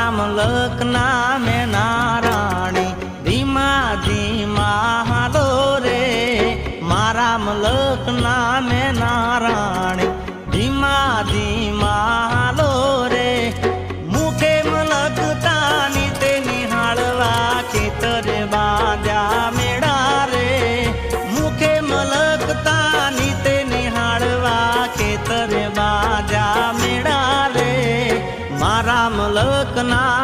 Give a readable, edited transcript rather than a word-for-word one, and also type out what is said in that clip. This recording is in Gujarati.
મલક નામે નારાણી ધીમા ધીમા હાલો રે મારા મલક નામે નારાણી ધીમા ધીમા હાલો રે મુખે મલકતાની તે નિહાળવા ખેતરે બાંધ્યા મેળા રે મુખે મલકતાની તે નિહાળવા ખેતરે બાંધ્યા મેળા રે મારા મલક ના